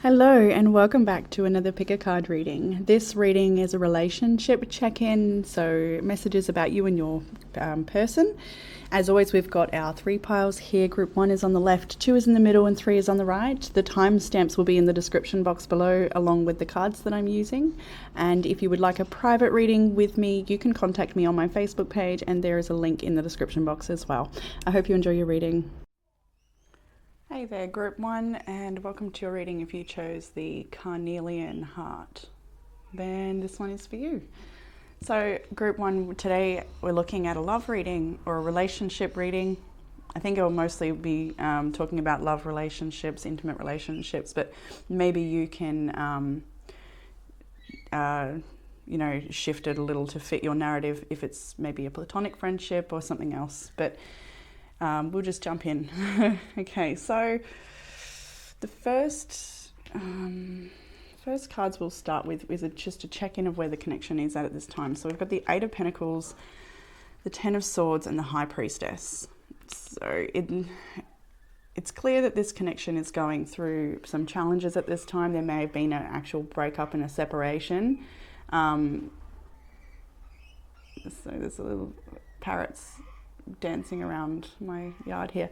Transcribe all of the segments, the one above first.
Hello and welcome back to another pick a card reading. This reading is a relationship check-in, so messages about you and your person. As always, we've got our 3 piles here. Group 1 is on the left, 2 is in the middle and 3 is on the right. The timestamps will be in the description box below along with the cards that I'm using. And if you would like a private reading with me, you can contact me on my Facebook page and there is a link in the description box as well. I hope you enjoy your reading. Hey there, Group 1, and welcome to your reading. If you chose the Carnelian Heart, then this one is for you. So, Group 1, today we're looking at a love reading or a relationship reading. I think it will mostly be talking about love relationships, intimate relationships, but maybe you can, shift it a little to fit your narrative if it's maybe a platonic friendship or something else. But we'll just jump in. Okay, so the first cards we'll start with is just a check-in of where the connection is at this time. So we've got the 8 of Pentacles, the 10 of Swords, and the High Priestess. So it's clear that this connection is going through some challenges at this time. There may have been an actual breakup and a separation. So there's a little parrots dancing around my yard here.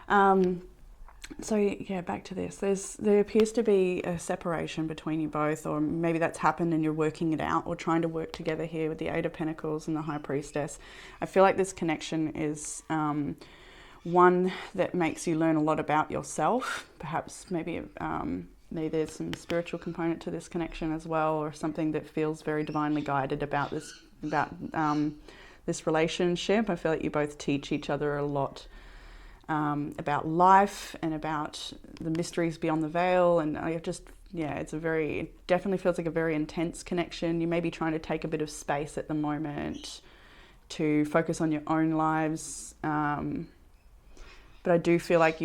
So yeah, back to this. There appears to be a separation between you both, or maybe that's happened and you're working it out or trying to work together here with the 8 of Pentacles and the High Priestess. I feel like this connection is one that makes you learn a lot about yourself. Perhaps maybe there's some spiritual component to this connection as well, or something that feels very divinely guided about this relationship. I feel like you both teach each other a lot about life and about the mysteries beyond the veil. And it definitely feels like a very intense connection. You may be trying to take a bit of space at the moment to focus on your own lives. But I do feel like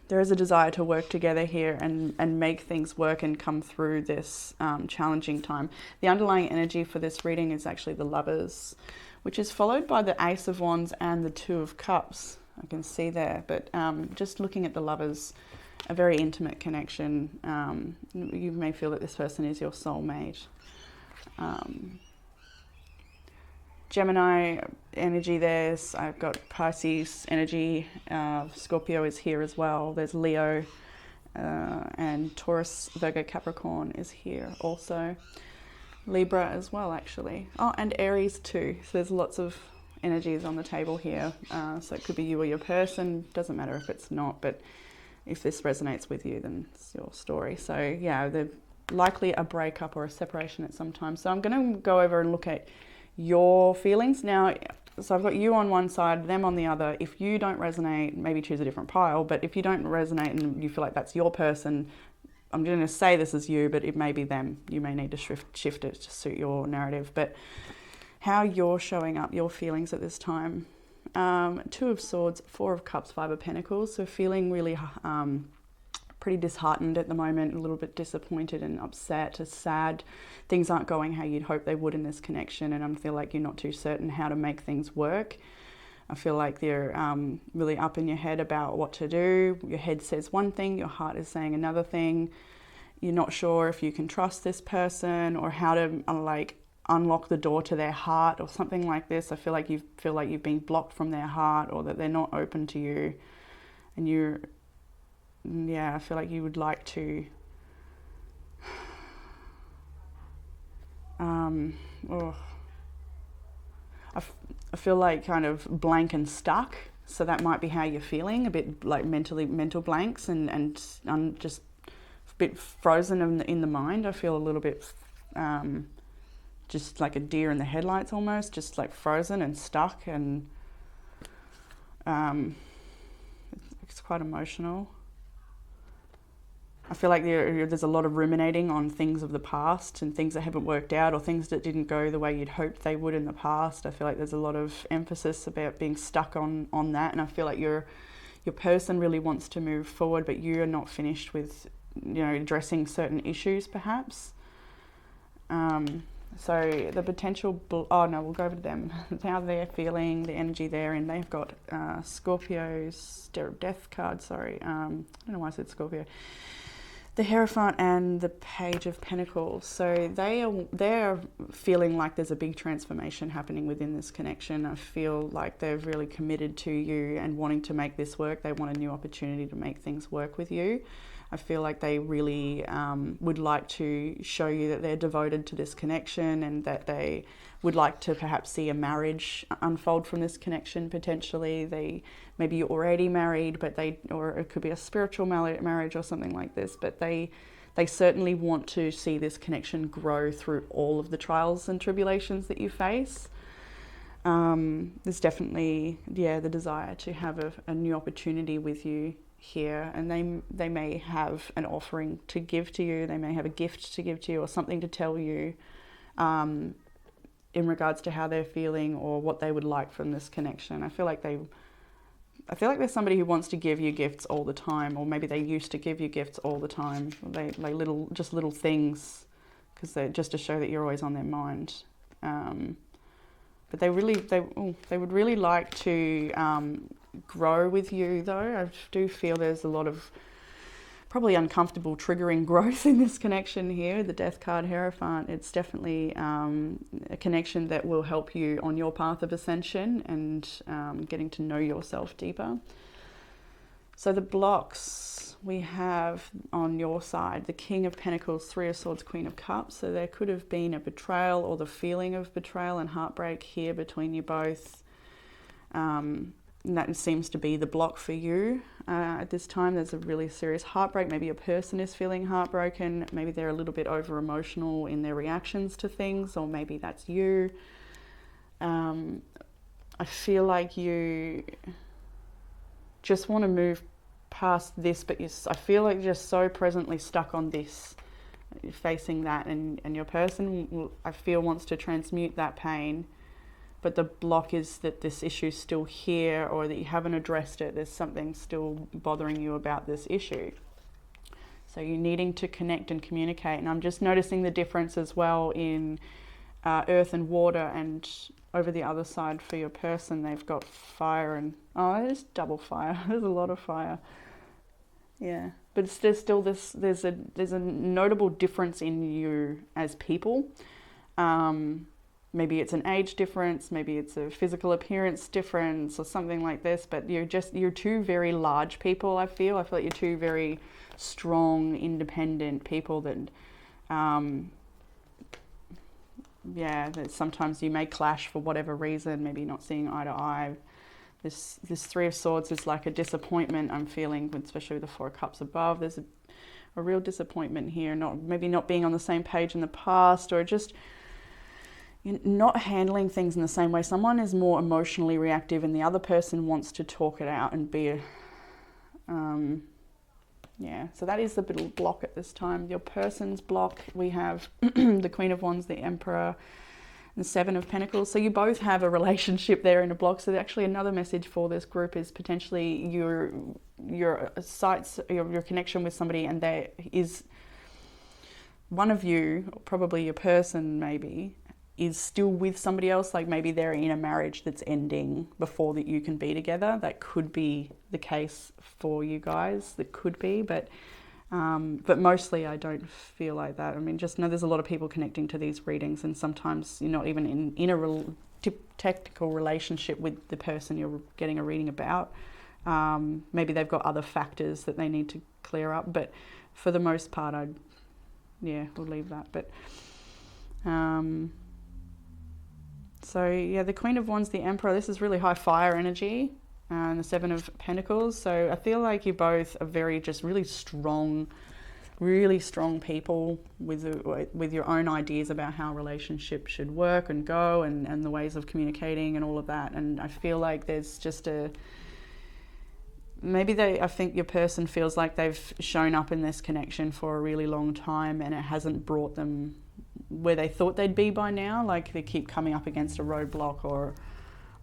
there is a desire to work together here and make things work and come through this challenging time. The underlying energy for this reading is actually the Lovers, which is followed by the Ace of Wands and the 2 of Cups. I can see there, but just looking at the Lovers, a very intimate connection. You may feel that this person is your soulmate. Gemini energy there. I've got Pisces energy. Scorpio is here as well. There's Leo and Taurus, Virgo, Capricorn is here also. Libra as well, actually. Oh, and Aries too. So there's lots of energies on the table here. So it could be you or your person. Doesn't matter if it's not, but if this resonates with you, then it's your story. So yeah, there's likely a breakup or a separation at some time. So I'm going to go over and look at your feelings now. So I've got you on one side, them on the other. If you don't resonate, maybe choose a different pile. But if you don't resonate and you feel like that's your person, I'm going to say this is you, but it may be them. You may need to shift it to suit your narrative. But how you're showing up, your feelings at this time. 2 of Swords, 4 of Cups, 5 of Pentacles. So feeling really pretty disheartened at the moment, a little bit disappointed and upset, sad. Things aren't going how you'd hope they would in this connection, and I feel like you're not too certain how to make things work. I feel like you're really up in your head about what to do. Your head says one thing, your heart is saying another thing. You're not sure if you can trust this person or how to unlock the door to their heart or something like this. I feel like you've been blocked from their heart, or that they're not open to you, and I feel like you would like to I feel like kind of blank and stuck. So that might be how you're feeling, a bit like mental blanks and just a bit frozen in the mind. I feel a little bit just like a deer in the headlights almost, just like frozen and stuck, and it's quite emotional. I feel like there's a lot of ruminating on things of the past and things that haven't worked out, or things that didn't go the way you'd hoped they would in the past. I feel like there's a lot of emphasis about being stuck on that, and I feel like your person really wants to move forward, but you're not finished with addressing certain issues perhaps. So the potential, oh no, we'll go over to them. How they're feeling, the energy they're in. They've got Scorpio's death card, sorry. I don't know why I said Scorpio. The Hierophant and the Page of Pentacles. So they're feeling like there's a big transformation happening within this connection. I feel like they're really committed to you and wanting to make this work. They want a new opportunity to make things work with you. I feel like they really would like to show you that they're devoted to this connection and that they would like to perhaps see a marriage unfold from this connection potentially. Maybe you're already married, but or it could be a spiritual marriage or something like this, but they certainly want to see this connection grow through all of the trials and tribulations that you face. There's definitely, the desire to have a new opportunity with you here, and they may have an offering to give to you, they may have a gift to give to you or something to tell you in regards to how they're feeling or what they would like from this connection. I feel like there's somebody who wants to give you gifts all the time, or maybe they used to give you gifts all the time. They little things, because they just to show that you're always on their mind. But they would really like to grow with you, though. I do feel there's a lot of probably uncomfortable triggering growth in this connection here. The Death card, Hierophant, it's definitely a connection that will help you on your path of ascension and getting to know yourself deeper. So the blocks we have on your side, the King of Pentacles, Three of Swords, Queen of Cups. So there could have been a betrayal or the feeling of betrayal and heartbreak here between you both. And that seems to be the block for you at this time. There's a really serious heartbreak. Maybe a person is feeling heartbroken. Maybe they're a little bit over emotional in their reactions to things, or maybe that's you. I feel like you just want to move past this, but I feel like you're just so presently stuck on this. You're facing that, and your person, I feel, wants to transmute that pain. But the block is that this issue's still here, or that you haven't addressed it. There's something still bothering you about this issue. So you're needing to connect and communicate. And I'm just noticing the difference as well in earth and water, and over the other side for your person, they've got fire and, there's double fire. There's a lot of fire. Yeah, but there's still there's a notable difference in you as people. Maybe it's an age difference, maybe it's a physical appearance difference or something like this, but you're two very large people, I feel. I feel like you're two very strong, independent people that, that sometimes you may clash for whatever reason, maybe not seeing eye to eye. This Three of Swords is like a disappointment I'm feeling, especially with the Four of Cups above. There's a real disappointment here, maybe not being on the same page in the past, or just not handling things in the same way. Someone is more emotionally reactive and the other person wants to talk it out and be so that is the little block at this time. Your person's block, we have the Queen of Wands, the Emperor, and the Seven of Pentacles. So you both have a relationship there in a block. So actually another message for this group is potentially your connection with somebody, and there is one of you, probably your person maybe, is still with somebody else. Like maybe they're in a marriage that's ending before that you can be together. That could be the case for you guys. That could be, but mostly I don't feel like that. I mean, just know there's a lot of people connecting to these readings, and sometimes you're not even in a technical relationship with the person you're getting a reading about. Maybe they've got other factors that they need to clear up, but for the most part, we'll leave that. But the Queen of Wands, the Emperor, this is really high fire energy, and the Seven of Pentacles. So I feel like you both are really strong people with your own ideas about how relationships should work and go, and the ways of communicating and all of that. And I feel like there's just I think your person feels like they've shown up in this connection for a really long time, and it hasn't brought them where they thought they'd be by now. Like they keep coming up against a roadblock, or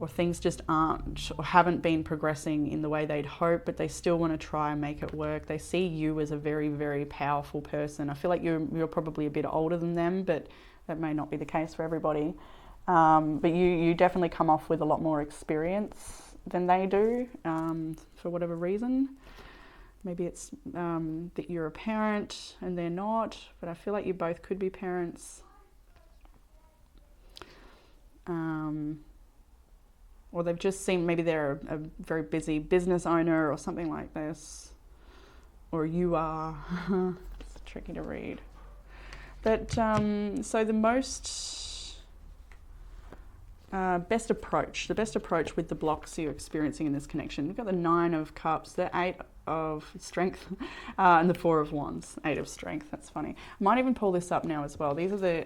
things just aren't or haven't been progressing in the way they'd hoped, but they still want to try and make it work. They see you as a very, very powerful person. I feel like you're probably a bit older than them, but That may not be the case for everybody. But you definitely come off with a lot more experience than they do, for whatever reason. Maybe it's that you're a parent and they're not, but I feel like you both could be parents. Or they've just seen, maybe they're a very busy business owner or something like this. Or you are. It's tricky to read. But so the best approach with the blocks you're experiencing in this connection. We've got the 9 of Cups, the 8 of Strength, and the 4 of Wands. 8 of Strength, that's funny. I might even pull this up now as well. These are the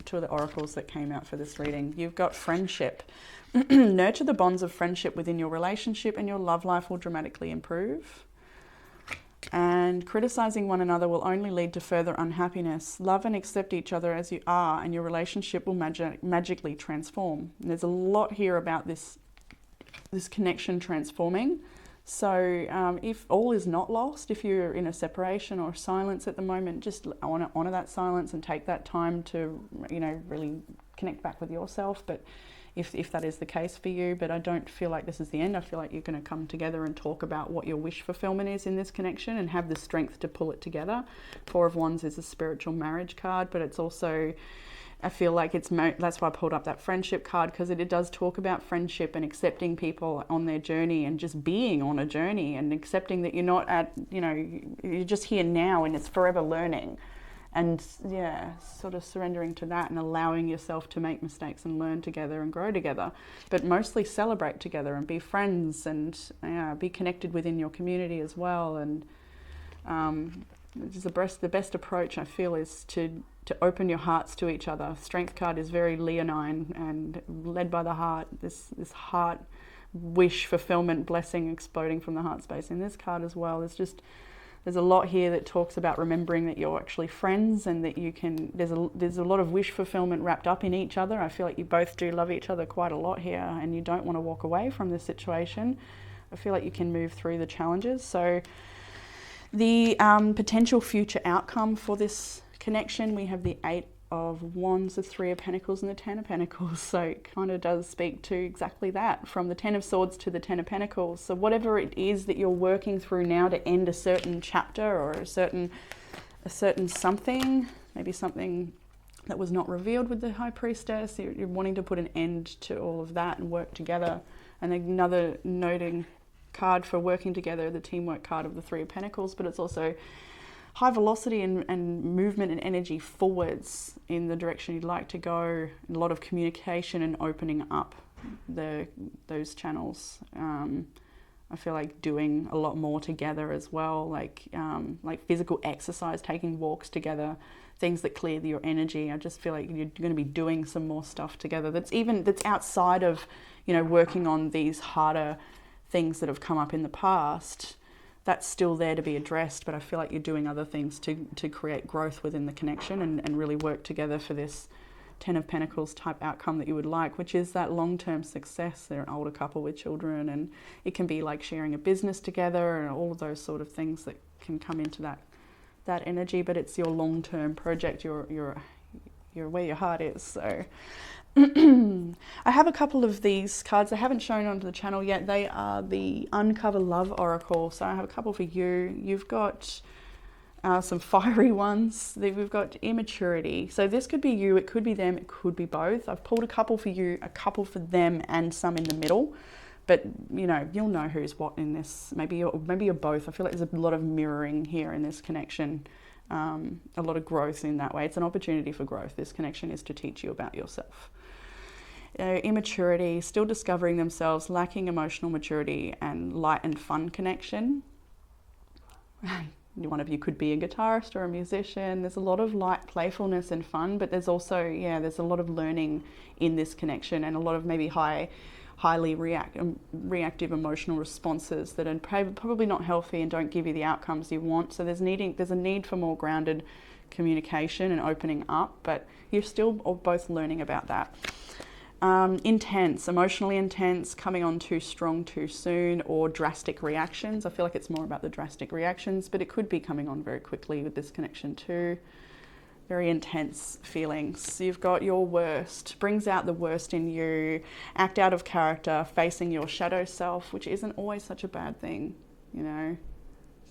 2 of the oracles that came out for this reading. You've got friendship. Nurture the bonds of friendship within your relationship and your love life will dramatically improve. And criticizing one another will only lead to further unhappiness. Love and accept each other as you are and your relationship will magically transform. And there's a lot here about this connection transforming. So if all is not lost, if you're in a separation or silence at the moment, just honor that silence and take that time to, really connect back with yourself. But if that is the case for you, but I don't feel like this is the end. I feel like you're going to come together and talk about what your wish fulfillment is in this connection and have the strength to pull it together. 4 of Wands is a spiritual marriage card, but it's also, I feel like that's why I pulled up that friendship card, because it does talk about friendship and accepting people on their journey and just being on a journey and accepting that you're not you're just here now and it's forever learning. And sort of surrendering to that and allowing yourself to make mistakes and learn together and grow together, but mostly celebrate together and be friends and be connected within your community as well. And just the best approach I feel is to open your hearts to each other. Strength card is very leonine and led by the heart. This heart wish fulfillment blessing exploding from the heart space in this card as well. There's a lot here that talks about remembering that you're actually friends and that you can, there's a lot of wish fulfillment wrapped up in each other. I feel like you both do love each other quite a lot here and you don't want to walk away from this situation. I feel like you can move through the challenges. So the potential future outcome for this connection, we have the 8 of Wands, the 3 of Pentacles and the 10 of Pentacles. So it kind of does speak to exactly that, from the 10 of Swords to the 10 of Pentacles. So whatever it is that you're working through now to end a certain chapter or a certain something, maybe something that was not revealed with the High Priestess, you're wanting to put an end to all of that and work together. And another noting card for working together, the teamwork card of the 3 of Pentacles, but it's also high velocity and movement and energy forwards in the direction you'd like to go. A lot of communication and opening up those channels. I feel like doing a lot more together as well, like physical exercise, taking walks together, things that clear your energy. I just feel like you're going to be doing some more stuff together that's outside of, working on these harder things that have come up in the past. That's still there to be addressed, but I feel like you're doing other things to create growth within the connection and really work together for this 10 of Pentacles type outcome that you would like, which is that long-term success. They're an older couple with children, and it can be like sharing a business together and all of those sort of things that can come into that energy, but it's your long-term project, you're where your heart is. So I have a couple of these cards I haven't shown onto the channel yet. They are the Uncover Love Oracle. So I have a couple for you. You've got some fiery ones. We've got immaturity. So this could be you, it could be them, it could be both. I've pulled a couple for you, a couple for them, and some in the middle. But you'll know who's what in this. Maybe you're both. I feel like there's a lot of mirroring here in this connection. A lot of growth in that way. It's an opportunity for growth. This connection is to teach you about yourself. Immaturity, still discovering themselves, lacking emotional maturity, and light and fun connection. One of you could be a guitarist or a musician. There's a lot of light playfulness and fun, but there's also, there's a lot of learning in this connection and a lot of maybe highly reactive emotional responses that are probably not healthy and don't give you the outcomes you want. So there's a need for more grounded communication and opening up, but you're still both learning about that. Intense, emotionally intense, coming on too strong too soon, or drastic reactions. I feel like it's more about the drastic reactions, but it could be coming on very quickly with this connection too. very intense feelings. You've got your worst, brings out the worst in you, act out of character, facing your shadow self, which isn't always such a bad thing, you know.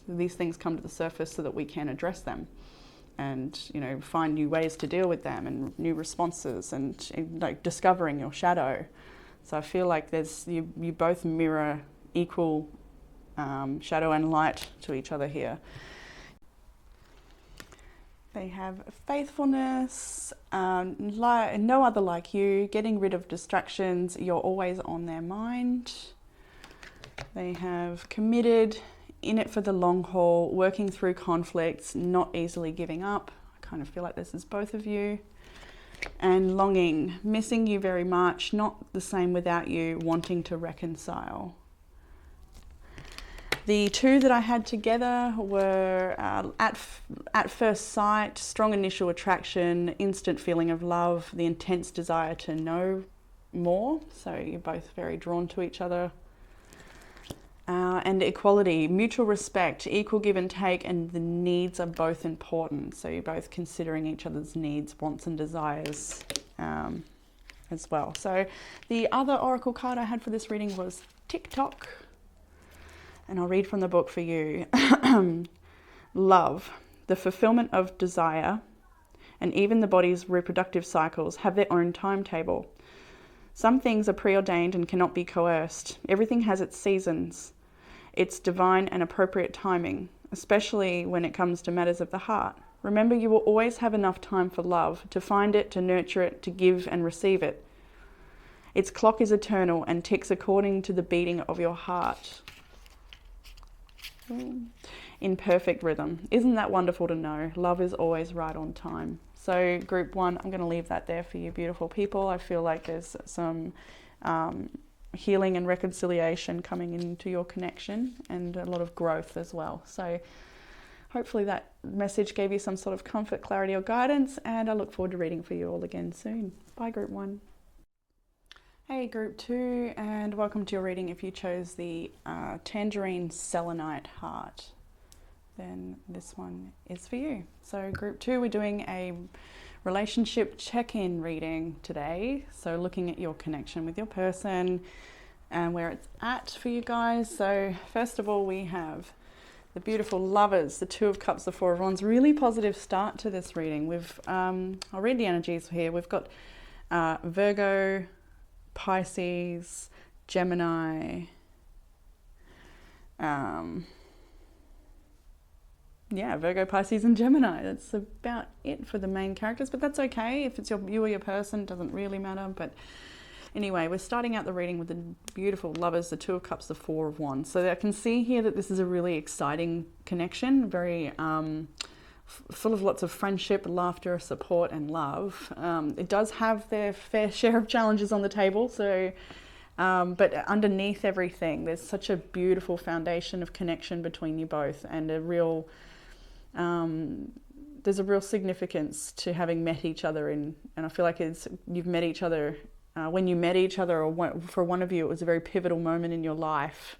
So these things come to the surface so that we can address them and, you know, find new ways to deal with them and new responses and like discovering your shadow. So I feel like you both mirror equal shadow and light to each other here. They have faithfulness, no other like you, getting rid of distractions, you're always on their mind. They have committed, in it for the long haul, working through conflicts, not easily giving up. I kind of feel like this is both of you. And longing, missing you very much, not the same without you, wanting to reconcile. The two that I had together were at first sight, strong initial attraction, instant feeling of love, the intense desire to know more. So you're both very drawn to each other. And equality, mutual respect, equal give and take, and the needs are both important. So you're both considering each other's needs, wants and desires as well. So the other oracle card I had for this reading was TikTok. And I'll read from the book for you. Love, the fulfillment of desire, and even the body's reproductive cycles have their own timetable. Some things are preordained and cannot be coerced. Everything has its seasons. It's divine and appropriate timing, especially when it comes to matters of the heart. Remember, you will always have enough time for love, to find it, to nurture it, to give and receive it. Its clock is eternal and ticks according to the beating of your heart. In perfect rhythm. Isn't that wonderful to know? Love is always right on time. So group one, I'm going to leave that there for you beautiful people. I feel like there's some healing and reconciliation coming into your connection and a lot of growth as well. So hopefully that message gave you some sort of comfort, clarity or guidance, and I look forward to reading for you all again soon. Bye group one. Hey group two, and welcome to your reading. If you chose the tangerine selenite heart, then this one is for you. So group two, we're doing a relationship check-in reading today. So looking at your connection with your person and where it's at for you guys. So first of all, we have the beautiful lovers, the Two of Cups, the Four of Wands. Really positive start to this reading. I'll read the energies here. We've got Virgo, Pisces, Gemini, Virgo, Pisces and Gemini. That's about it for the main characters, but that's okay. If it's you or your person, it doesn't really matter. But anyway, we're starting out the reading with the beautiful lovers, the Two of Cups, the Four of Wands. So I can see here that this is a really exciting connection, very full of lots of friendship, laughter, support and love. It does have their fair share of challenges on the table, so but underneath everything there's such a beautiful foundation of connection between you both, and there's a real significance to having met each other and I feel like you've met each other when you met each other, or for one of you it was a very pivotal moment in your life,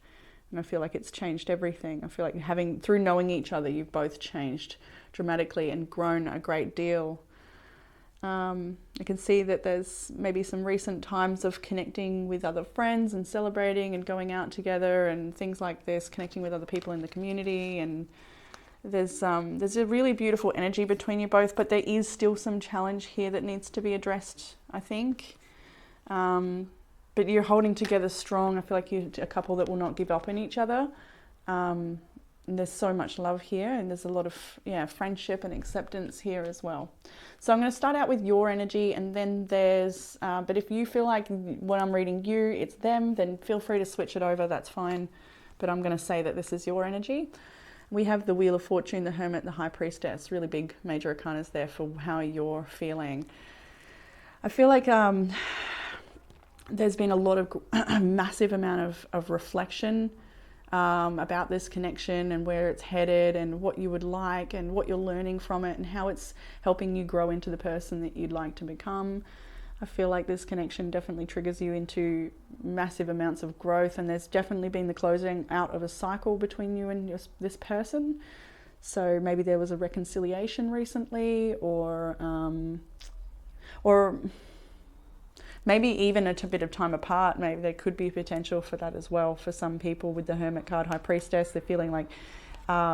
and I feel like it's changed everything. I feel like through knowing each other, you've both changed dramatically and grown a great deal. I can see that there's maybe some recent times of connecting with other friends and celebrating and going out together and things like this, connecting with other people in the community, and there's a really beautiful energy between you both, but there is still some challenge here that needs to be addressed, I think. But you're holding together strong. I feel like you're a couple that will not give up on each other. And there's so much love here, and there's a lot of friendship and acceptance here as well. So I'm going to start out with your energy, and then there's but if you feel like when I'm reading you it's them, then feel free to switch it over, that's fine. But I'm going to say that this is your energy. We have the Wheel of Fortune, the Hermit, the High Priestess, really big major arcanas there for how you're feeling. I feel like there's been a lot of massive amount of reflection about this connection and where it's headed and what you would like and what you're learning from it and how it's helping you grow into the person that you'd like to become. I feel like this connection definitely triggers you into massive amounts of growth, and there's definitely been the closing out of a cycle between you and this person. So maybe there was a reconciliation recently, or maybe even a bit of time apart. Maybe there could be potential for that as well for some people with the Hermit card, High Priestess. They're feeling like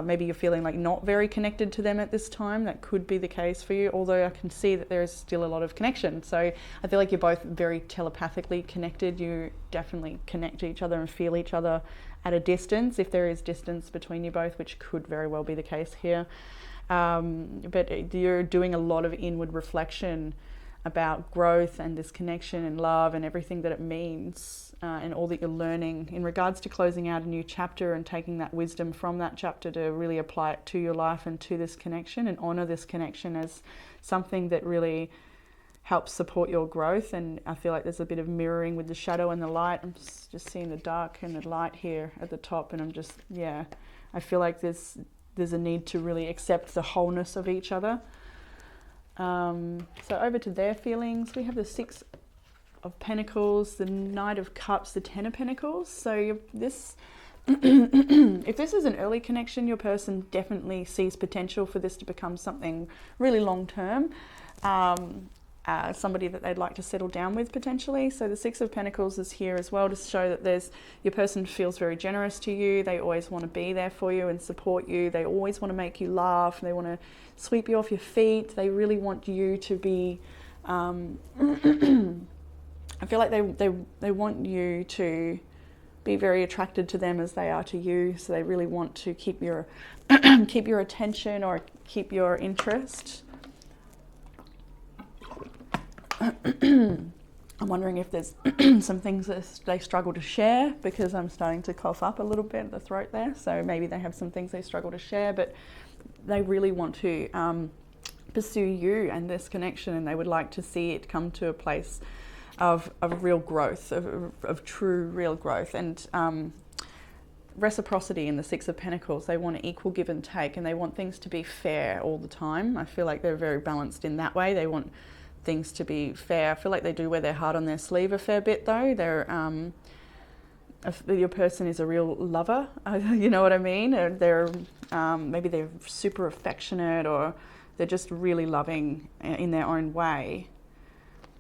maybe you're feeling like not very connected to them at this time. That could be the case for you, although I can see that there is still a lot of connection. So I feel like you're both very telepathically connected. You definitely connect to each other and feel each other at a distance, if there is distance between you both, which could very well be the case here. But you're doing a lot of inward reflection about growth and this connection and love and everything that it means, and all that you're learning in regards to closing out a new chapter and taking that wisdom from that chapter to really apply it to your life and to this connection, and honor this connection as something that really helps support your growth. And I feel like there's a bit of mirroring with the shadow and the light. I'm just seeing the dark and the light here at the top, and I'm just, yeah, I feel like there's a need to really accept the wholeness of each other. So over to their feelings, we have the Six of Pentacles, the Knight of Cups, the Ten of Pentacles. So this, if this is an early connection, your person definitely sees potential for this to become something really long term. Somebody that they'd like to settle down with potentially. So the Six of Pentacles is here as well to show that your person feels very generous to you. They always want to be there for you and support you. They always want to make you laugh. They want to sweep you off your feet. They really want you to be I feel like they want you to be very attracted to them as they are to you. So they really want to keep your keep your attention or keep your interest. I'm wondering if there's some things that they struggle to share, because I'm starting to cough up a little bit at the throat there. So maybe they have some things they struggle to share, but they really want to pursue you and this connection, and they would like to see it come to a place of real growth, of true real growth, and reciprocity in the Six of Pentacles. They want an equal give and take, and they want things to be fair all the time. I feel like they're very balanced in that way. They want things to be fair. I feel like they do wear their heart on their sleeve a fair bit though. They're your person is a real lover, you know what I mean? They're maybe they're super affectionate, or they're just really loving in their own way.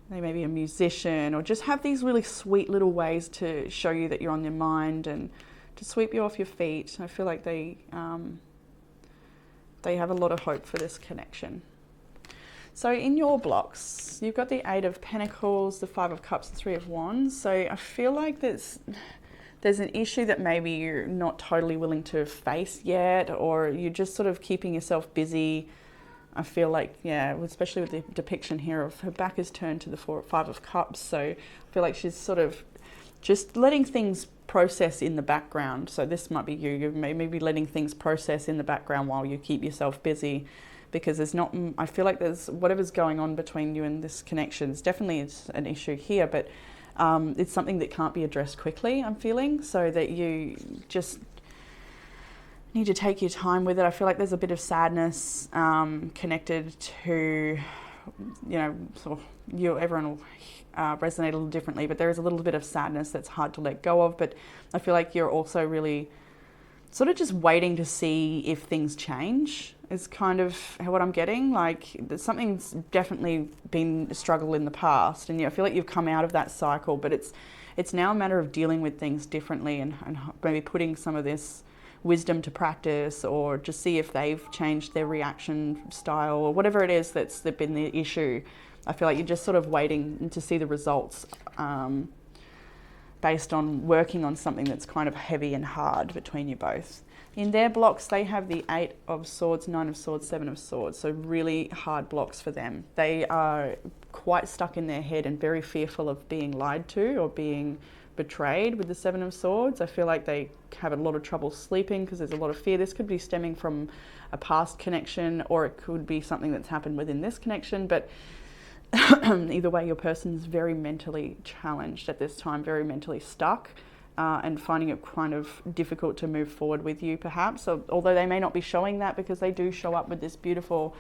They may be a musician, or just have these really sweet little ways to show you that you're on their mind and to sweep you off your feet. I feel like they have a lot of hope for this connection. So in your blocks, you've got the Eight of Pentacles, the Five of Cups, the Three of Wands. So I feel like there's an issue that maybe you're not totally willing to face yet, or you're just sort of keeping yourself busy. I feel like, yeah, especially with the depiction here of her back is turned to the Five of Cups. So I feel like she's sort of just letting things process in the background. So this might be you. You're maybe letting things process in the background while you keep yourself busy. Because there's not, I feel like there's whatever's going on between you and this connection. Definitely it's an issue here, but it's something that can't be addressed quickly, I'm feeling, so that you just need to take your time with it. I feel like there's a bit of sadness connected to, you know, sort of everyone will resonate a little differently, but there is a little bit of sadness that's hard to let go of. But I feel like you're also really sort of just waiting to see if things change is kind of what I'm getting. Like something's definitely been a struggle in the past, and I feel like you've come out of that cycle, but it's now a matter of dealing with things differently and maybe putting some of this wisdom to practice, or just see if they've changed their reaction style or whatever it is that's been the issue. I feel like you're just sort of waiting to see the results based on working on something that's kind of heavy and hard between you both. In their blocks, they have the Eight of Swords, Nine of Swords, Seven of Swords. So really hard blocks for them. They are quite stuck in their head and very fearful of being lied to or being betrayed with the Seven of Swords. I feel like they have a lot of trouble sleeping because there's a lot of fear. This could be stemming from a past connection, or it could be something that's happened within this connection. But either way, your person is very mentally challenged at this time, very mentally stuck. And finding it kind of difficult to move forward with you, perhaps. So, although they may not be showing that, because they do show up with this beautiful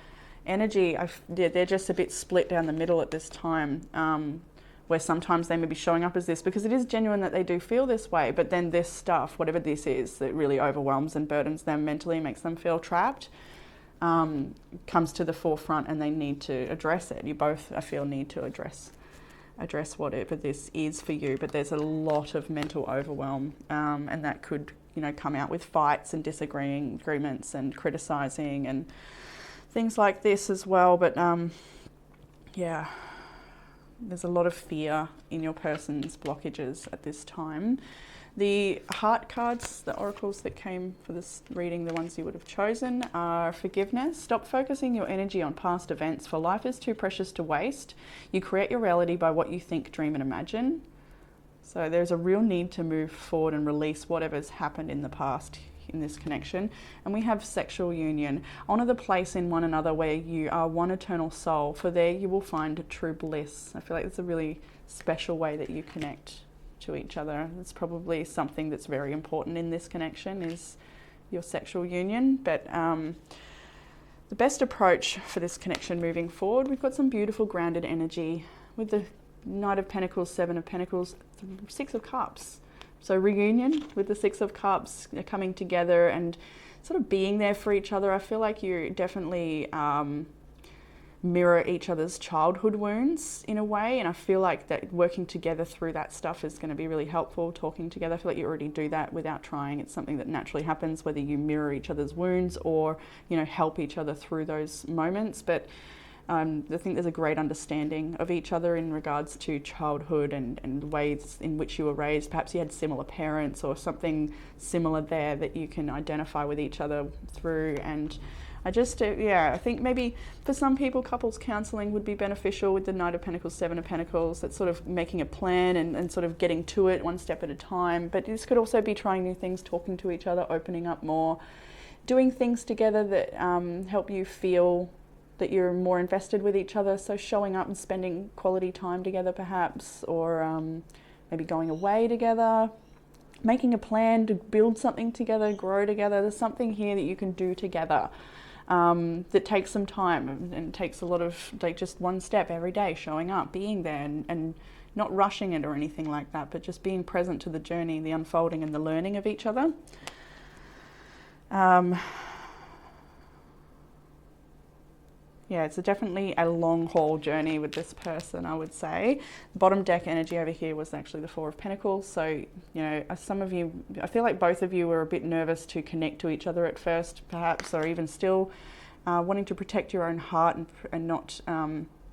energy, they're just a bit split down the middle at this time. where sometimes they may be showing up as this because it is genuine that they do feel this way, but then this stuff, whatever this is that really overwhelms and burdens them mentally, makes them feel trapped, comes to the forefront, and they need to address it. You both, I feel, need to address whatever this is for you, but there's a lot of mental overwhelm, and that could, you know, come out with fights and disagreements and criticizing and things like this as well. But yeah, there's a lot of fear in your person's blockages at this time. The heart cards, the oracles that came for this reading, the ones you would have chosen, are forgiveness. Stop focusing your energy on past events, for life is too precious to waste. You create your reality by what you think, dream and imagine. So there's a real need to move forward and release whatever's happened in the past in this connection. And we have sexual union. Honour the place in one another where you are one eternal soul, for there you will find true bliss. I feel like it's a really special way that you connect to each other. It's probably something that's very important in this connection, is your sexual union. But the best approach for this connection moving forward, we've got some beautiful grounded energy with the Knight of Pentacles, Seven of Pentacles, Six of Cups. So reunion with the Six of Cups, coming together and sort of being there for each other. I feel like you definitely mirror each other's childhood wounds in a way, and I feel like that working together through that stuff is going to be really helpful. Talking together, I feel like you already do that without trying. It's something that naturally happens, whether you mirror each other's wounds or, you know, help each other through those moments. But I think there's a great understanding of each other in regards to childhood and ways in which you were raised. Perhaps you had similar parents or something similar there that you can identify with each other through. And I just, I think maybe for some people, couples counselling would be beneficial with the Knight of Pentacles, Seven of Pentacles. That's sort of making a plan and sort of getting to it one step at a time. But this could also be trying new things, talking to each other, opening up more, doing things together that help you feel that you're more invested with each other. So showing up and spending quality time together perhaps, or maybe going away together, making a plan to build something together, grow together. There's something here that you can do together that takes some time and takes a lot of, like, just one step every day, showing up, being there and not rushing it or anything like that, but just being present to the journey, the unfolding and the learning of each other. Yeah, it's definitely a long haul journey with this person, I would say. The bottom deck energy over here was actually the Four of Pentacles. So, you know, some of you, I feel like both of you were a bit nervous to connect to each other at first, perhaps, or even still wanting to protect your own heart and not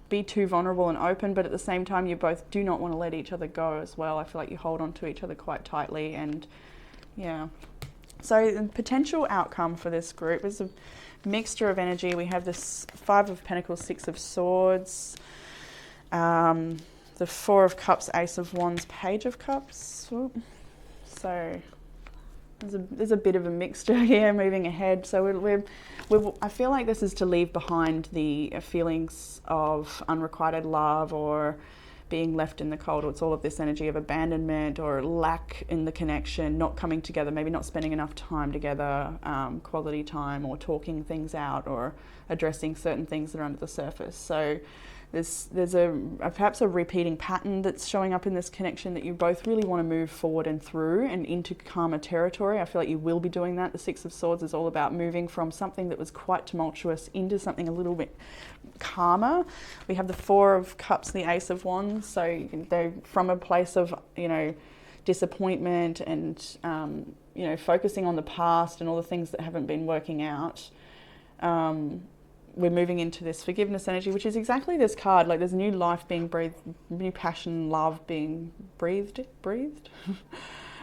be too vulnerable and open. But at the same time, you both do not want to let each other go as well. I feel like you hold on to each other quite tightly. And yeah. So the potential outcome for this group is a mixture of energy. We have this Five of Pentacles, Six of Swords, the Four of Cups, Ace of Wands, Page of Cups. Ooh. So there's a bit of a mixture here moving ahead. So I feel like this is to leave behind the feelings of unrequited love or being left in the cold, or it's all of this energy of abandonment or lack in the connection, not coming together, maybe not spending enough time together, quality time, or talking things out, or addressing certain things that are under the surface. So there's perhaps a repeating pattern that's showing up in this connection that you both really want to move forward and through and into calmer territory. I feel like you will be doing that. The Six of Swords is all about moving from something that was quite tumultuous into something a little bit calmer. We have the Four of Cups, the Ace of Wands. So they're from a place of, you know, disappointment and, you know, focusing on the past and all the things that haven't been working out. We're moving into this forgiveness energy, which is exactly this card. Like, there's new life being breathed, new passion, love being breathed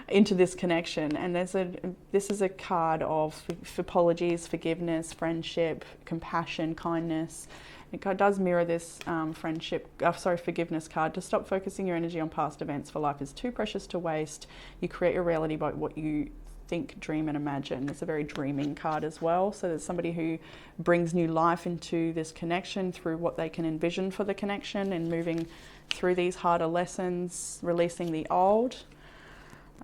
into this connection. And this is a card of apologies, forgiveness, friendship, compassion, kindness. It does mirror this forgiveness card. To stop focusing your energy on past events, for life is too precious to waste. You create your reality by what you think, dream and imagine. It's a very dreaming card as well. So there's somebody who brings new life into this connection through what they can envision for the connection and moving through these harder lessons, releasing the old.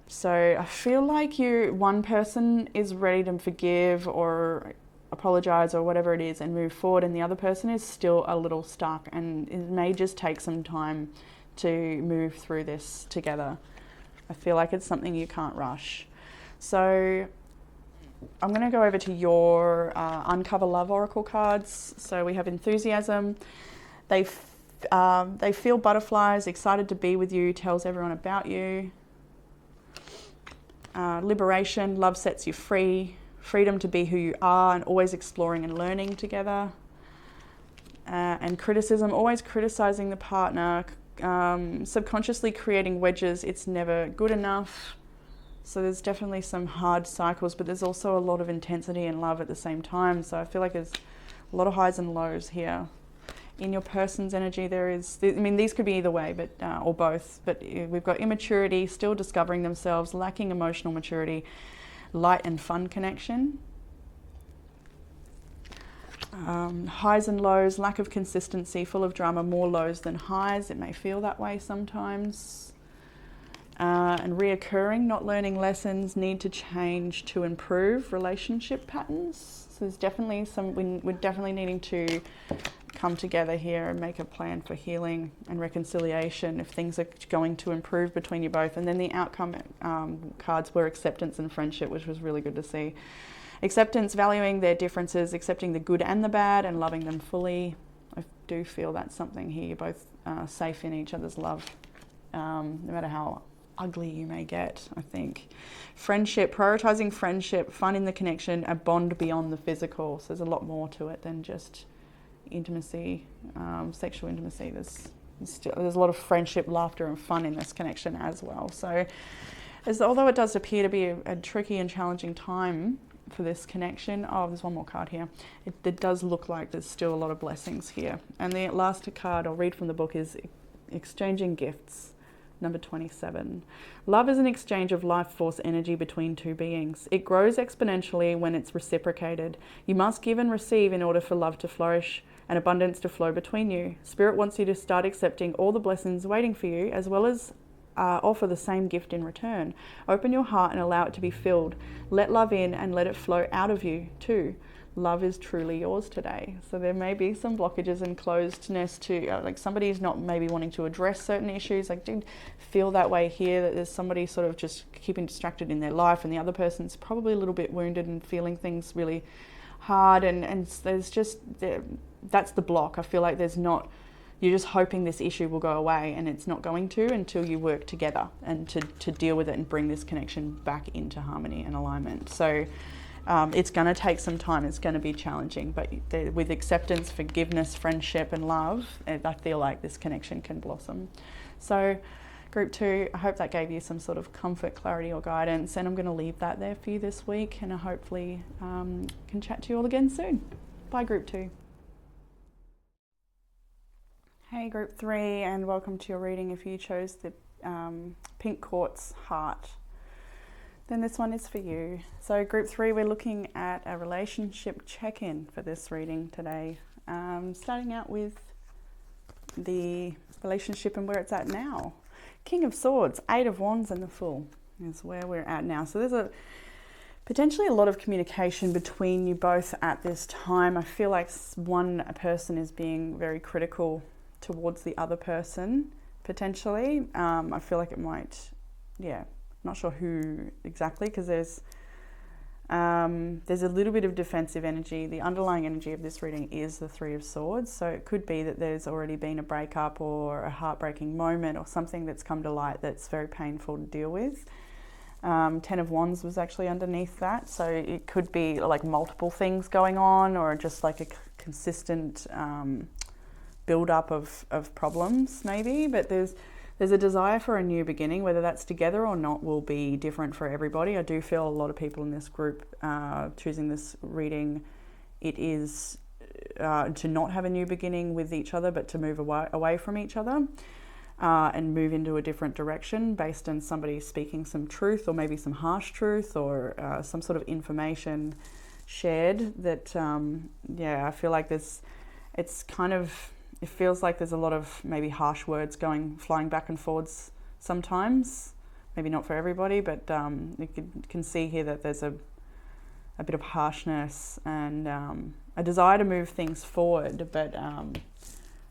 So I feel like one person is ready to forgive or apologize or whatever it is and move forward, and the other person is still a little stuck, and it may just take some time to move through this together. I feel like it's something you can't rush. So I'm going to go over to your Uncover Love Oracle cards. So we have enthusiasm. They feel butterflies, excited to be with you, tells everyone about you. Liberation, love sets you free. Freedom to be who you are and always exploring and learning together. And criticism, always criticizing the partner, subconsciously creating wedges. It's never good enough. So there's definitely some hard cycles, but there's also a lot of intensity and love at the same time. So I feel like there's a lot of highs and lows here. In your person's energy, there is, I mean, these could be either way, but or both. But we've got immaturity, still discovering themselves, lacking emotional maturity, light and fun connection. Highs and lows, lack of consistency, full of drama, more lows than highs. It may feel that way sometimes. And reoccurring, not learning lessons, need to change to improve relationship patterns. So there's definitely we're definitely needing to come together here and make a plan for healing and reconciliation if things are going to improve between you both. And then the outcome cards were acceptance and friendship, which was really good to see. Acceptance, valuing their differences, accepting the good and the bad, and loving them fully. I do feel that's something here. You're both safe in each other's love, no matter how ugly you may get, I think. Friendship, prioritizing friendship, fun in the connection, a bond beyond the physical. So there's a lot more to it than just intimacy, sexual intimacy. There's a lot of friendship, laughter and fun in this connection as well. So although it does appear to be a tricky and challenging time for this connection, there's one more card here. It does look like there's still a lot of blessings here. And the last card I'll read from the book is Exchanging Gifts. Number 27. Love is an exchange of life force energy between two beings. It grows exponentially when it's reciprocated. You must give and receive in order for love to flourish and abundance to flow between you. Spirit wants you to start accepting all the blessings waiting for you, as well as offer the same gift in return. Open your heart and allow it to be filled. Let love in and let it flow out of you too. Love is truly yours today. So there may be some blockages and closedness to, like somebody's not maybe wanting to address certain issues. I did feel that way here, that there's somebody sort of just keeping distracted in their life, and the other person's probably a little bit wounded and feeling things really hard, and there's just, that's the block. I feel like there's not, you're just hoping this issue will go away, and it's not going to until you work together and to deal with it and bring this connection back into harmony and alignment. So it's going to take some time. It's going to be challenging, but with acceptance, forgiveness, friendship and love, I feel like this connection can blossom. So group 2, I hope that gave you some sort of comfort, clarity or guidance, and I'm going to leave that there for you this week, and I hopefully can chat to you all again soon. Bye group 2. Hey group 3, and welcome to your reading. If you chose the pink quartz heart, then this one is for you. So group 3, we're looking at a relationship check-in for this reading today. Starting out with the relationship and where it's at now. King of Swords, 8 of Wands and the Fool is where we're at now. So there's potentially a lot of communication between you both at this time. I feel like one person is being very critical towards the other person, potentially. I feel like it might, not sure who exactly, because there's a little bit of defensive energy. The underlying energy of this reading is the 3 of Swords, so it could be that there's already been a breakup or a heartbreaking moment or something that's come to light that's very painful to deal with. 10 of Wands was actually underneath that, so it could be like multiple things going on, or just like a consistent build-up of problems maybe, but there's a desire for a new beginning. Whether that's together or not will be different for everybody. I do feel a lot of people in this group choosing this reading, it is to not have a new beginning with each other, but to move away from each other and move into a different direction based on somebody speaking some truth, or maybe some harsh truth, or some sort of information shared that, I feel like it feels like there's a lot of maybe harsh words flying back and forwards sometimes. Maybe not for everybody, but you can see here that there's a bit of harshness and a desire to move things forward, but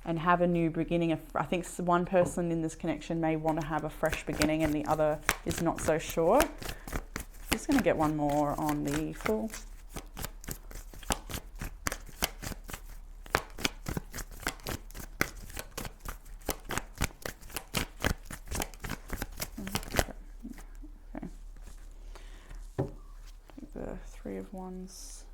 and have a new beginning. I think one person in this connection may want to have a fresh beginning and the other is not so sure. Just going to get one more on the Fool. The Three of Wands,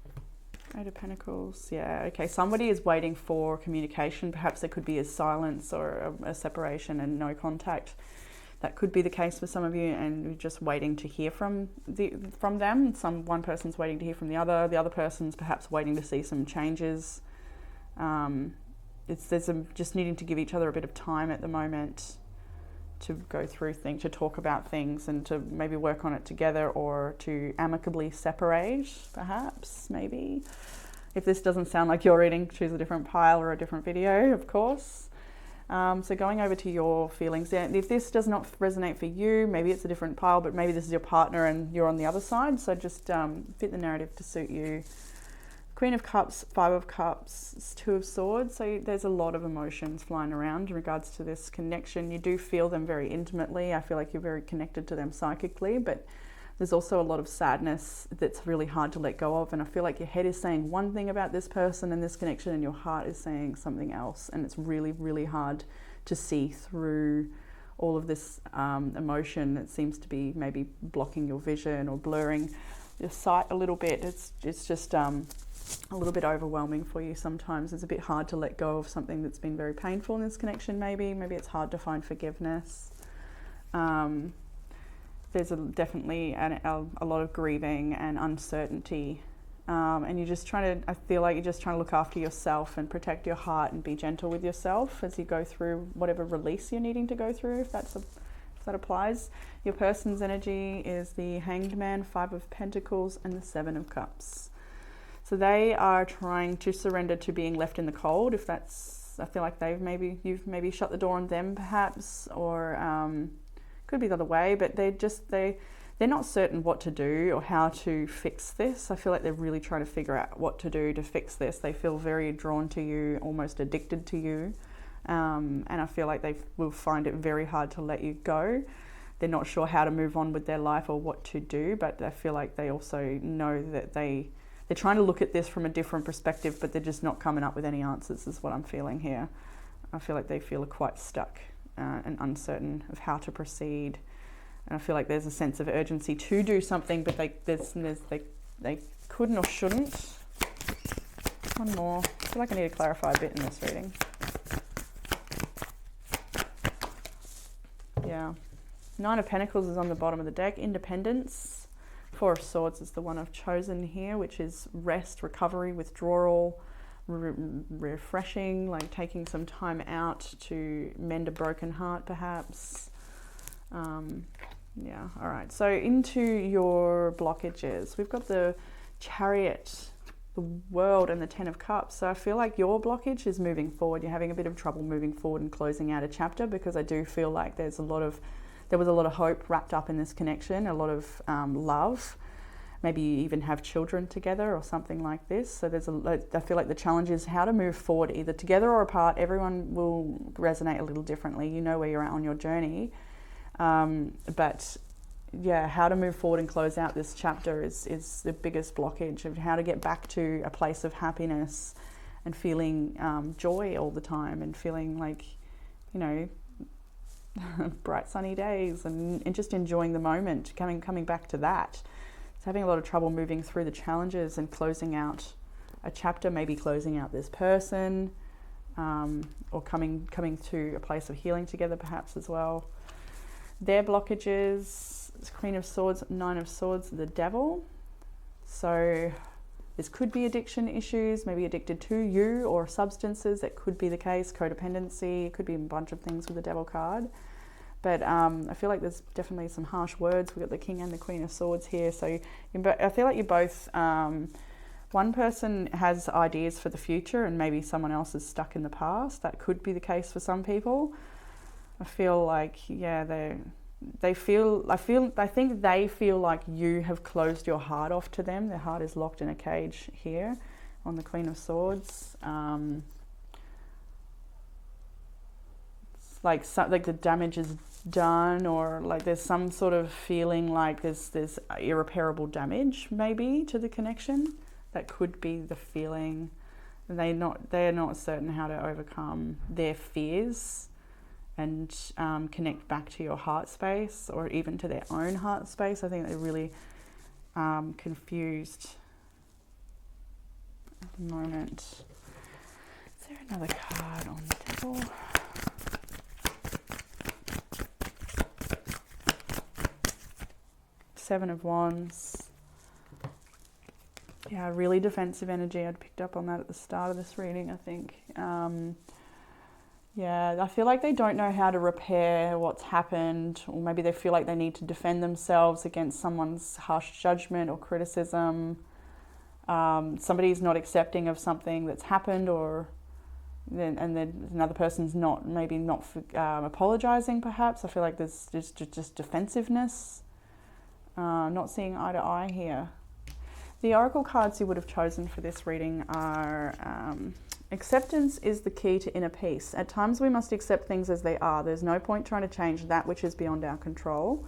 Eight of Pentacles. Yeah, okay, somebody is waiting for communication. Perhaps there could be a silence or a separation and no contact. That could be the case for some of you, and you're just waiting to hear from them. One person's waiting to hear from the other person's perhaps waiting to see some changes. Just needing to give each other a bit of time at the moment to go through things, to talk about things, and to maybe work on it together, or to amicably separate, perhaps, maybe. If this doesn't sound like your reading, choose a different pile or a different video, of course. So going over to your feelings, if this does not resonate for you, maybe it's a different pile, but maybe this is your partner and you're on the other side. So just fit the narrative to suit you. Queen of Cups, Five of Cups, Two of Swords. So there's a lot of emotions flying around in regards to this connection. You do feel them very intimately. I feel like you're very connected to them psychically, but there's also a lot of sadness that's really hard to let go of. And I feel like your head is saying one thing about this person and this connection, and your heart is saying something else. And it's really, really hard to see through all of this emotion that seems to be maybe blocking your vision or blurring your sight a little bit. It's just a little bit overwhelming for you sometimes. It's a bit hard to let go of something that's been very painful in this connection. Maybe it's hard to find forgiveness. There's definitely a lot of grieving and uncertainty, and you're just trying to, I feel like you're just trying to look after yourself and protect your heart and be gentle with yourself as you go through whatever release you're needing to go through, if that applies. Your person's energy is the Hanged Man, Five of Pentacles, and the Seven of Cups. So they are trying to surrender to being left in the cold. If that's, I feel like you've maybe shut the door on them perhaps, or could be the other way, but they're not certain what to do or how to fix this. I feel like they're really trying to figure out what to do to fix this. They feel very drawn to you, almost addicted to you. And I feel like they will find it very hard to let you go. They're not sure how to move on with their life or what to do, but I feel like they also know that they're trying to look at this from a different perspective, but they're just not coming up with any answers, is what I'm feeling here. I feel like they feel quite stuck and uncertain of how to proceed. And I feel like there's a sense of urgency to do something, but they couldn't or shouldn't. One more. I feel like I need to clarify a bit in this reading. Yeah. Nine of Pentacles is on the bottom of the deck. Independence. Four of Swords is the one I've chosen here, which is rest, recovery, withdrawal, refreshing, like taking some time out to mend a broken heart perhaps. Yeah, all right. So into your blockages. We've got the Chariot, the World, and the Ten of Cups. So I feel like your blockage is moving forward. You're having a bit of trouble moving forward and closing out a chapter, because I do feel like there was a lot of hope wrapped up in this connection, a lot of love. Maybe you even have children together or something like this. So I feel like the challenge is how to move forward, either together or apart. Everyone will resonate a little differently. You know where you're at on your journey. But yeah, how to move forward and close out this chapter is the biggest blockage of how to get back to a place of happiness and feeling joy all the time, and feeling like, you know, bright sunny days and just enjoying the moment, coming back to that. It's having a lot of trouble moving through the challenges and closing out a chapter, maybe closing out this person, or coming to a place of healing together perhaps as well. Their blockages, Queen of Swords, Nine of Swords, the Devil. So this could be addiction issues, maybe addicted to you or substances. That could be the case. Codependency, it could be a bunch of things with the Devil card. But I feel like there's definitely some harsh words. We've got the King and the Queen of Swords here. So I feel like you're both, one person has ideas for the future and maybe someone else is stuck in the past. That could be the case for some people. I feel like, yeah, I think they feel like you have closed your heart off to them. Their heart is locked in a cage here on the Queen of Swords. like the damage is done, or like there's some sort of feeling like there's irreparable damage maybe to the connection. That could be the feeling. They're not certain how to overcome their fears and connect back to your heart space, or even to their own heart space. I think they're really confused at the moment. Is there another card on the devil? Seven of Wands. Yeah, really defensive energy. I'd picked up on that at the start of this reading, I think. Yeah, I feel like they don't know how to repair what's happened, or maybe they feel like they need to defend themselves against someone's harsh judgment or criticism. Somebody's not accepting of something that's happened, and then another person's not apologizing perhaps. I feel like there's just defensiveness. Not seeing eye to eye here. The oracle cards you would have chosen for this reading are acceptance is the key to inner peace. At times we must accept things as they are. There's no point trying to change that which is beyond our control.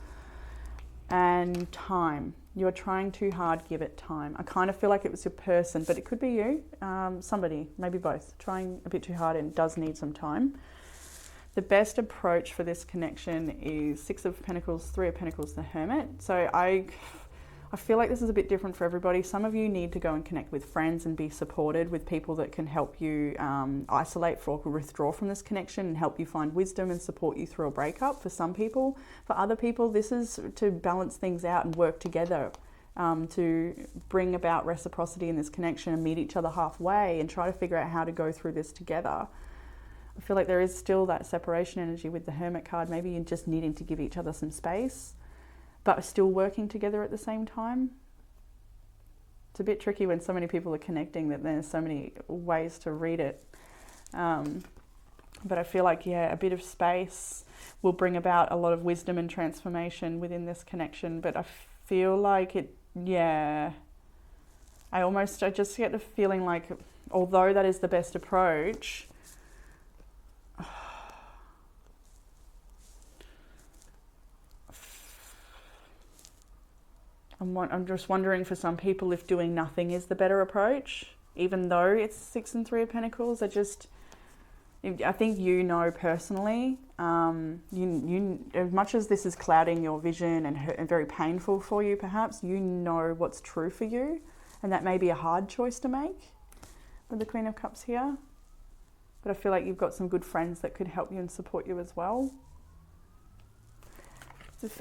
And time. You're trying too hard, give it time. I kind of feel like it was your person, but it could be you, somebody, maybe both, trying a bit too hard and does need some time. The best approach for this connection is Six of Pentacles, Three of Pentacles, the Hermit. So I feel like this is a bit different for everybody. Some of you need to go and connect with friends and be supported with people that can help you isolate or withdraw from this connection and help you find wisdom and support you through a breakup for some people. For other people, this is to balance things out and work together to bring about reciprocity in this connection and meet each other halfway and try to figure out how to go through this together. I feel like there is still that separation energy with the Hermit card. Maybe you're just needing to give each other some space, but still working together at the same time. It's a bit tricky when so many people are connecting that there's so many ways to read it. But I feel like, yeah, a bit of space will bring about a lot of wisdom and transformation within this connection. But I feel like I just get the feeling like, although that is the best approach, I'm just wondering for some people if doing nothing is the better approach, even though it's Six and Three of Pentacles. I think you know personally, you as much as this is clouding your vision and very painful for you perhaps, you know what's true for you, and that may be a hard choice to make with the Queen of Cups here. But I feel like you've got some good friends that could help you and support you as well.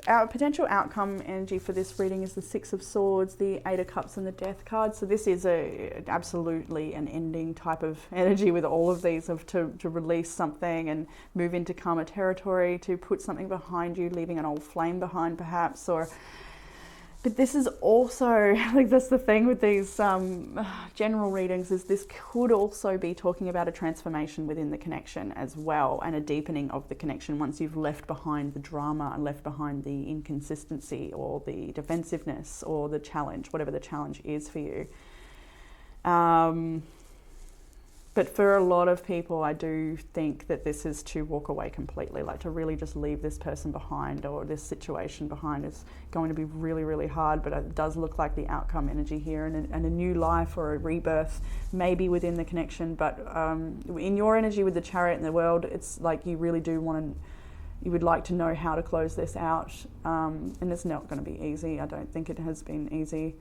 Our potential outcome energy for this reading is the Six of Swords, the Eight of Cups and the Death card. So this is absolutely an ending type of energy with all of these, of to release something and move into calmer territory, to put something behind you, leaving an old flame behind perhaps, but this is also, like, that's the thing with these general readings, is this could also be talking about a transformation within the connection as well, and a deepening of the connection once you've left behind the drama and left behind the inconsistency or the defensiveness or the challenge, whatever the challenge is for you. But for a lot of people, I do think that this is to walk away completely, like to really just leave this person behind or this situation behind. Is going to be really, really hard, but it does look like the outcome energy here, and a new life or a rebirth maybe within the connection. But in your energy with the Chariot in the world, it's like you really do you would like to know how to close this out, and it's not going to be easy. I don't think it has been easy.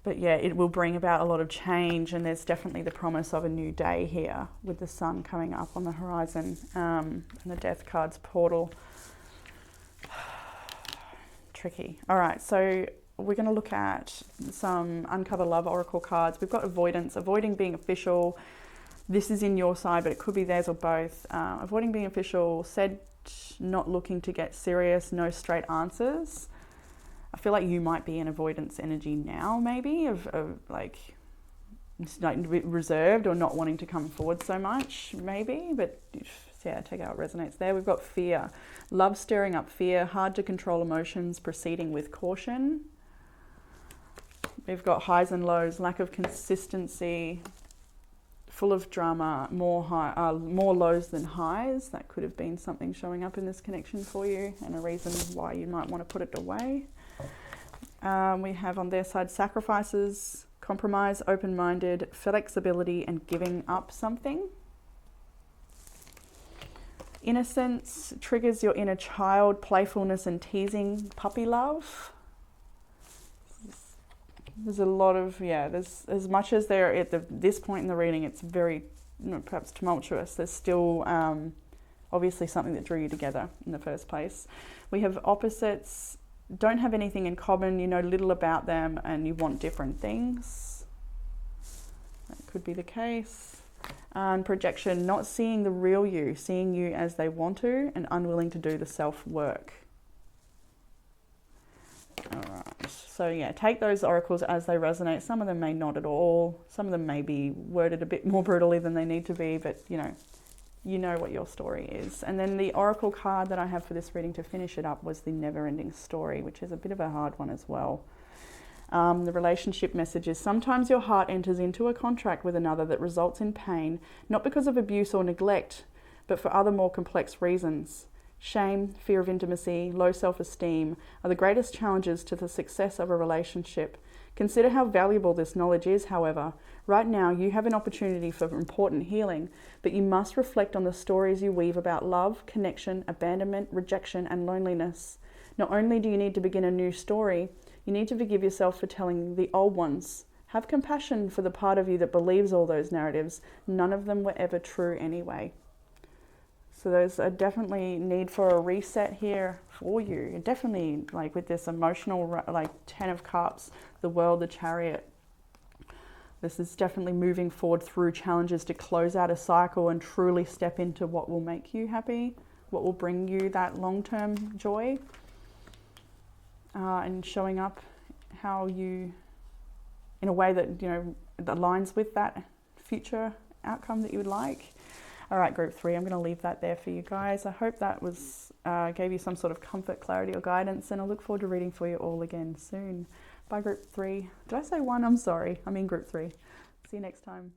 But yeah, it will bring about a lot of change, and there's definitely the promise of a new day here with the sun coming up on the horizon, and the Death card's portal. Tricky. All right, so we're going to look at some Uncover Love Oracle cards. We've got avoidance, avoiding being official. This is in your side, but it could be theirs or both. Avoiding being official, said not looking to get serious, no straight answers. I feel like you might be in avoidance energy now, maybe, of like reserved or not wanting to come forward so much, maybe. But yeah, take out what resonates there. We've got fear. Love stirring up fear, hard to control emotions, proceeding with caution. We've got highs and lows, lack of consistency, full of drama, more lows than highs. That could have been something showing up in this connection for you, and a reason why you might want to put it away. We have on their side sacrifices, compromise, open-minded, flexibility, and giving up something. Innocence triggers your inner child, playfulness and teasing, puppy love. There's a lot of, there's, as much as they're at this point in the reading, it's very, perhaps tumultuous. There's still obviously something that drew you together in the first place. We have opposites, don't have anything in common, you know little about them, and you want different things. That could be the case. And projection, not seeing the real you, seeing you as they want to, and unwilling to do the self-work. Alright, so yeah, take those oracles as they resonate. Some of them may not at all. Some of them may be worded a bit more brutally than they need to be, but you know what your story is. And then the oracle card that I have for this reading to finish it up was the never-ending story, which is a bit of a hard one as well. The relationship message is sometimes your heart enters into a contract with another that results in pain, not because of abuse or neglect, but for other more complex reasons. Shame, fear of intimacy, low self-esteem are the greatest challenges to the success of a relationship. Consider how valuable this knowledge is, however. Right now, you have an opportunity for important healing, but you must reflect on the stories you weave about love, connection, abandonment, rejection, and loneliness. Not only do you need to begin a new story, you need to forgive yourself for telling the old ones. Have compassion for the part of you that believes all those narratives. None of them were ever true anyway. So there's a definitely need for a reset here for you. Definitely, like with this emotional, like 10 of Cups, the World, the Chariot. This is definitely moving forward through challenges to close out a cycle and truly step into what will make you happy, what will bring you that long-term joy, and showing up how you, in a way that, that aligns with that future outcome that you would like. All right, group 3, I'm going to leave that there for you guys. I hope that was gave you some sort of comfort, clarity, or guidance, and I look forward to reading for you all again soon. Bye, group 3. Did I say 1? I'm sorry. I mean group 3. See you next time.